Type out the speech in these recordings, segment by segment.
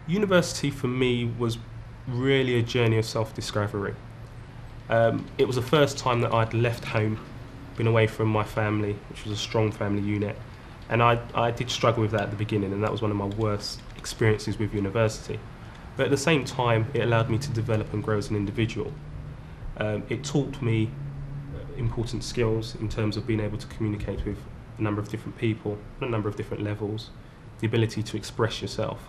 University for me was really a journey of self-discovery. It was the first time that I'd left home, been away from my family, which was a strong family unit, and I did struggle with that at the beginning, and that was one of my worst experiences with university. But at the same time, it allowed me to develop and grow as an individual. It taught me important skills in terms of being able to communicate with a number of different people, on a number of different levels, the ability to express yourself.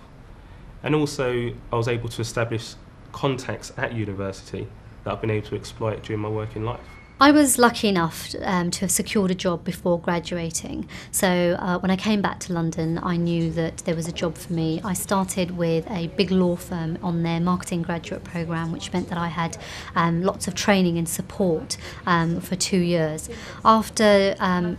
And also, I was able to establish contacts at university that I've been able to exploit during my working life. I was lucky enough to have secured a job before graduating. So when I came back to London, I knew that there was a job for me. I started with a big law firm on their marketing graduate programme, which meant that I had lots of training and support for 2 years. After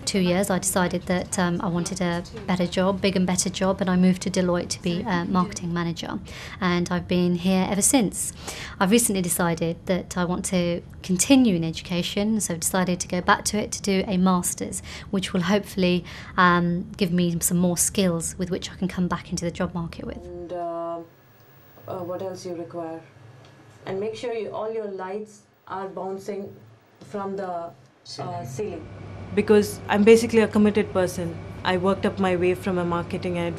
2 years, I decided that I wanted a better job, big and better job, and I moved to Deloitte to be a marketing manager. And I've been here ever since. I've recently decided that I want to continue in education, so I've decided to go back to it to do a master's, which will hopefully give me some more skills with which I can come back into the job market with. And what else you require? And make sure all your lights are bouncing from the ceiling. Because I'm basically a committed person. I worked up my way from a marketing and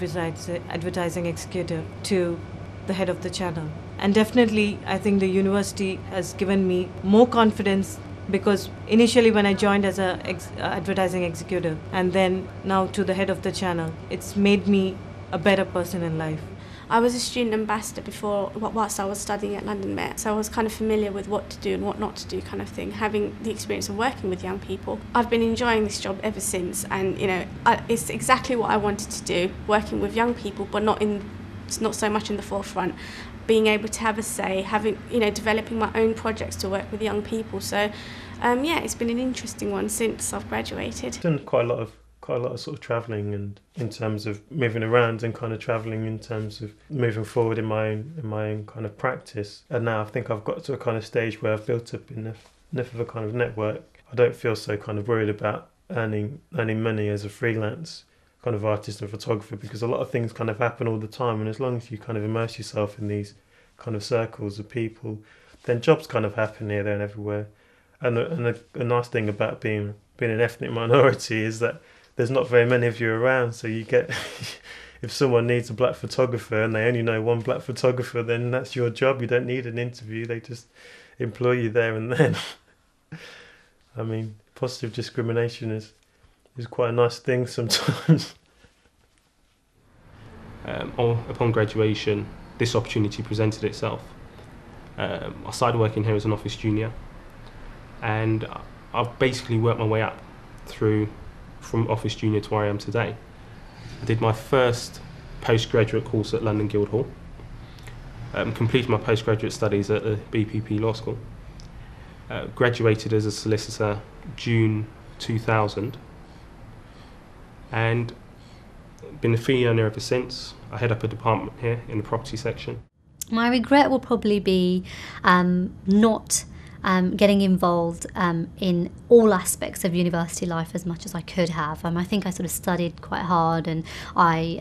advertising executive to the head of the channel. And definitely, I think the university has given me more confidence, because initially when I joined as an advertising executive and then now to the head of the channel, it's made me a better person in life. I was a student ambassador before, whilst I was studying at London Met, so I was kind of familiar with what to do and what not to do kind of thing, having the experience of working with young people. I've been enjoying this job ever since, and it's exactly what I wanted to do, working with young people, but not so much in the forefront. Being able to have a say, developing my own projects to work with young people. So, it's been an interesting one since I've graduated. I've done quite a lot of sort of travelling, and in terms of moving around and kind of travelling in terms of moving forward in my own kind of practice. And now I think I've got to a kind of stage where I've built up enough of a kind of network. I don't feel so kind of worried about earning money as a freelance kind of artist and photographer, because a lot of things kind of happen all the time, and as long as you kind of immerse yourself in these kind of circles of people, then jobs kind of happen here, there and everywhere. And a nice thing about being an ethnic minority is that there's not very many of you around, so you get if someone needs a black photographer and they only know one black photographer, then that's your job. You don't need an interview, they just employ you there and then. I mean, positive discrimination is quite a nice thing sometimes. Upon graduation, this opportunity presented itself. I started working here as an office junior, and I've basically worked my way up from office junior to where I am today. I did my first postgraduate course at London Guildhall, completed my postgraduate studies at the BPP Law School, graduated as a solicitor June 2000, and been a fee earner ever since. I head up a department here in the property section. My regret will probably be not getting involved in all aspects of university life as much as I could have. I think I sort of studied quite hard, and I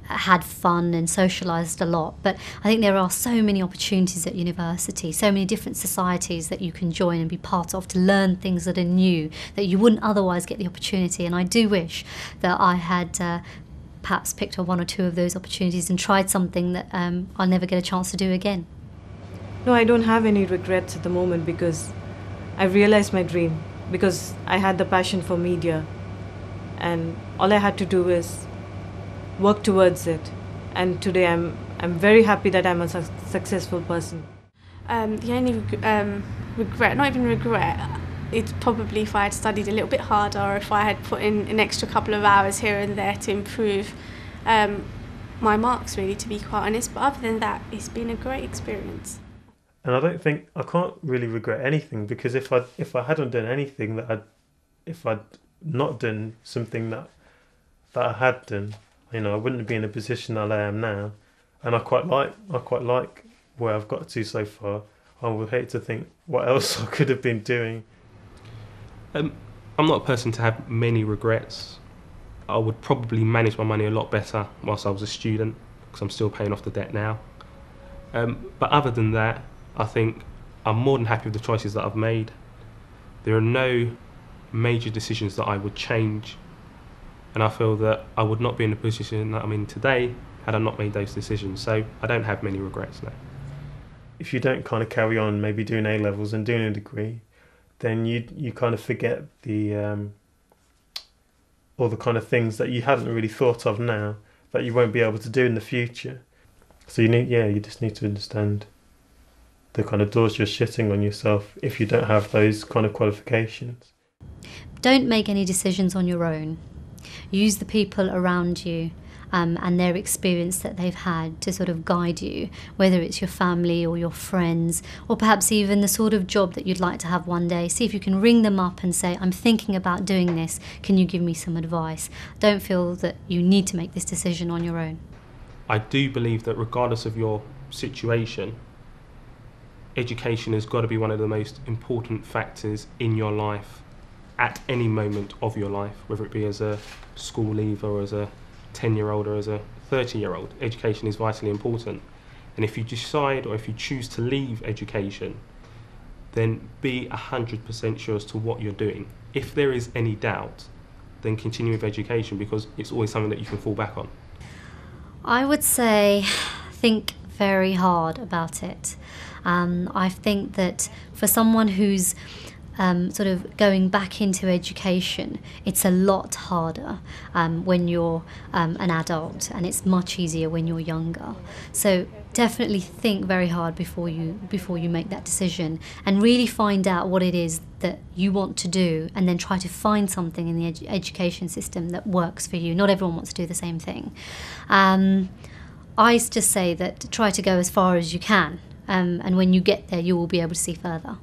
had fun and socialised a lot. But I think there are so many opportunities at university, so many different societies that you can join and be part of to learn things that are new that you wouldn't otherwise get the opportunity. And I do wish that I had perhaps picked up 1 or 2 of those opportunities and tried something that I'll never get a chance to do again. No, I don't have any regrets at the moment, because I realized my dream, because I had the passion for media, and all I had to do is work towards it. And today I'm very happy that I'm a successful person. The only regret, not even regret, it's probably if I had studied a little bit harder, or if I had put in an extra couple of hours here and there to improve my marks, really, to be quite honest. But other than that, it's been a great experience. And I can't really regret anything, because if I hadn't done anything if I'd not done something that I had done, I wouldn't be in the position that I am now. And I quite like where I've got to so far. I would hate to think what else I could have been doing. I'm not a person to have many regrets. I would probably manage my money a lot better whilst I was a student. because I'm still paying off the debt now. But other than that, I think I'm more than happy with the choices that I've made. There are no major decisions that I would change, and I feel that I would not be in the position that I'm in today had I not made those decisions. So I don't have many regrets now. If you don't kind of carry on maybe doing A-levels and doing a degree, then you kind of forget the all the kind of things that you haven't really thought of now that you won't be able to do in the future. So you just need to understand the kind of doors you're shutting on yourself if you don't have those kind of qualifications. Don't make any decisions on your own. Use the people around you and their experience that they've had to sort of guide you, whether it's your family or your friends, or perhaps even the sort of job that you'd like to have one day. See if you can ring them up and say, I'm thinking about doing this, can you give me some advice? Don't feel that you need to make this decision on your own. I do believe that regardless of your situation, education has got to be one of the most important factors in your life at any moment of your life, whether it be as a school leaver or as a 10-year-old or as a 30-year-old. Education is vitally important. And if you decide or if you choose to leave education, then be 100% sure as to what you're doing. If there is any doubt, then continue with education, because it's always something that you can fall back on. I would say think very hard about it. I think that for someone who's sort of going back into education, it's a lot harder when you're an adult, and it's much easier when you're younger. So definitely think very hard before you make that decision, and really find out what it is that you want to do, and then try to find something in the education system that works for you. Not everyone wants to do the same thing. I just say that try to go as far as you can, and when you get there you will be able to see further.